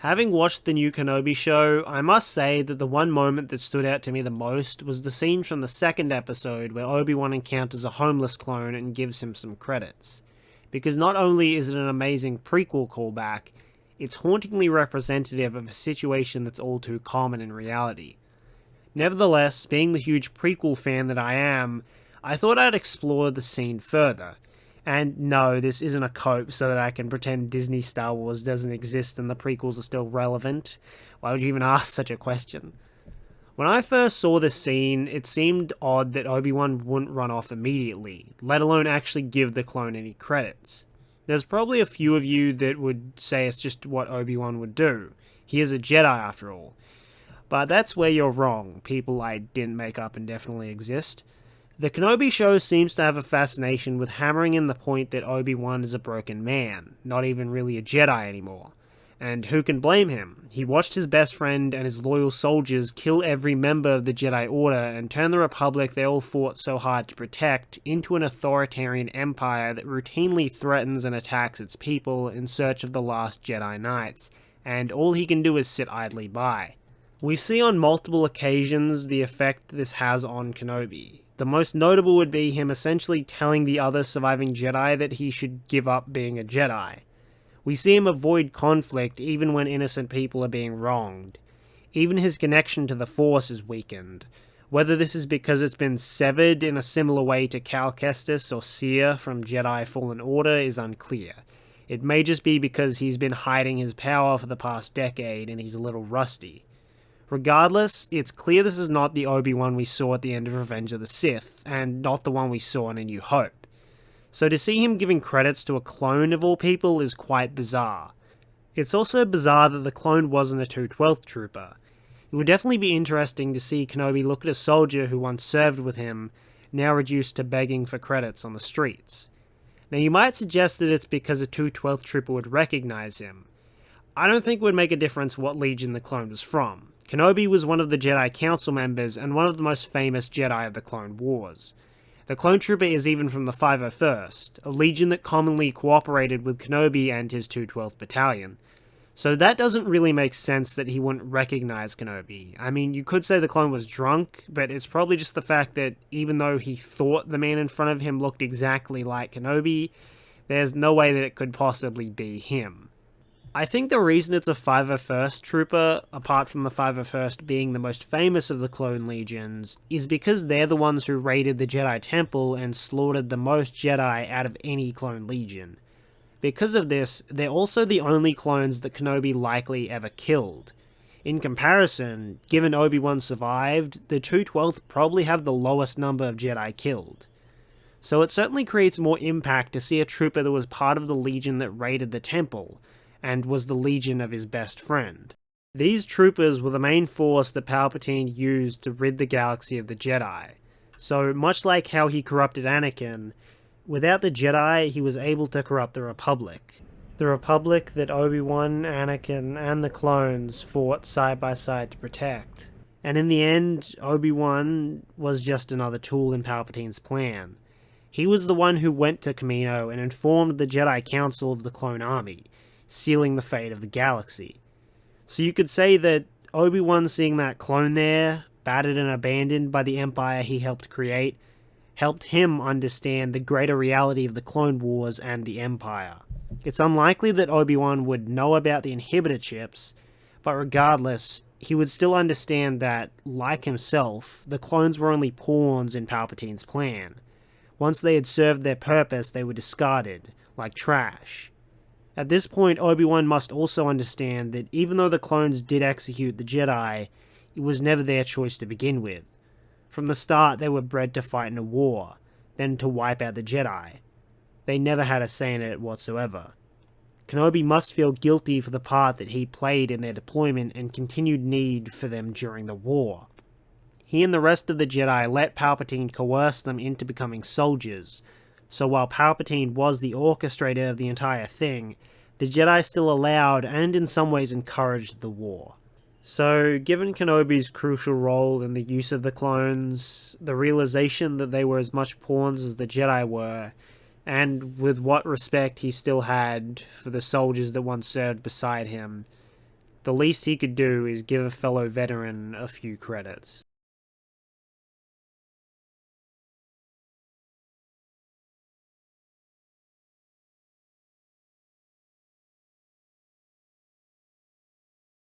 Having watched the new Kenobi show, I must say that the one moment that stood out to me the most was the scene from the second episode where Obi-Wan encounters a homeless clone and gives him some credits. Because not only is it an amazing prequel callback, it's hauntingly representative of a situation that's all too common in reality. Nevertheless, being the huge prequel fan that I am, I thought I'd explore the scene further. And no, this isn't a cope so that I can pretend Disney Star Wars doesn't exist and the prequels are still relevant. Why would you even ask such a question? When I first saw this scene, it seemed odd that Obi-Wan wouldn't run off immediately, let alone actually give the clone any credits. There's probably a few of you that would say it's just what Obi-Wan would do. He is a Jedi after all. But that's where you're wrong, people I didn't make up and definitely exist. The Kenobi show seems to have a fascination with hammering in the point that Obi-Wan is a broken man, not even really a Jedi anymore. And who can blame him? He watched his best friend and his loyal soldiers kill every member of the Jedi Order and turn the Republic they all fought so hard to protect into an authoritarian empire that routinely threatens and attacks its people in search of the last Jedi Knights, and all he can do is sit idly by. We see on multiple occasions the effect this has on Kenobi. The most notable would be him essentially telling the other surviving Jedi that he should give up being a Jedi. We see him avoid conflict even when innocent people are being wronged. Even his connection to the Force is weakened. Whether this is because it's been severed in a similar way to Cal Kestis or Seer from Jedi Fallen Order is unclear. It may just be because he's been hiding his power for the past decade and he's a little rusty. Regardless, it's clear this is not the Obi-Wan we saw at the end of Revenge of the Sith, and not the one we saw in A New Hope. So to see him giving credits to a clone of all people is quite bizarre. It's also bizarre that the clone wasn't a 212th trooper. It would definitely be interesting to see Kenobi look at a soldier who once served with him, now reduced to begging for credits on the streets. Now you might suggest that it's because a 212th trooper would recognize him. I don't think it would make a difference what legion the clone was from. Kenobi was one of the Jedi Council members and one of the most famous Jedi of the Clone Wars. The clone trooper is even from the 501st, a legion that commonly cooperated with Kenobi and his 212th Battalion. So that doesn't really make sense that he wouldn't recognize Kenobi. I mean, you could say the clone was drunk, but it's probably just the fact that even though he thought the man in front of him looked exactly like Kenobi, there's no way that it could possibly be him. I think the reason it's a 501st trooper, apart from the 501st being the most famous of the clone legions, is because they're the ones who raided the Jedi Temple and slaughtered the most Jedi out of any clone legion. Because of this, they're also the only clones that Kenobi likely ever killed. In comparison, given Obi-Wan survived, the 212th probably have the lowest number of Jedi killed. So it certainly creates more impact to see a trooper that was part of the legion that raided the temple, and was the legion of his best friend. These troopers were the main force that Palpatine used to rid the galaxy of the Jedi. So much like how he corrupted Anakin, without the Jedi he was able to corrupt the Republic. The Republic that Obi-Wan, Anakin, and the clones fought side by side to protect. And in the end, Obi-Wan was just another tool in Palpatine's plan. He was the one who went to Kamino and informed the Jedi Council of the Clone Army, sealing the fate of the galaxy. So you could say that Obi-Wan seeing that clone there, battered and abandoned by the Empire he helped create, helped him understand the greater reality of the Clone Wars and the Empire. It's unlikely that Obi-Wan would know about the inhibitor chips, but regardless, he would still understand that, like himself, the clones were only pawns in Palpatine's plan. Once they had served their purpose, they were discarded, like trash. At this point, Obi-Wan must also understand that even though the clones did execute the Jedi, it was never their choice to begin with. From the start, they were bred to fight in a war, then to wipe out the Jedi. They never had a say in it whatsoever. Kenobi must feel guilty for the part that he played in their deployment and continued need for them during the war. He and the rest of the Jedi let Palpatine coerce them into becoming soldiers, so while Palpatine was the orchestrator of the entire thing, the Jedi still allowed and in some ways encouraged the war. So, given Kenobi's crucial role in the use of the clones, the realization that they were as much pawns as the Jedi were, and with what respect he still had for the soldiers that once served beside him, the least he could do is give a fellow veteran a few credits.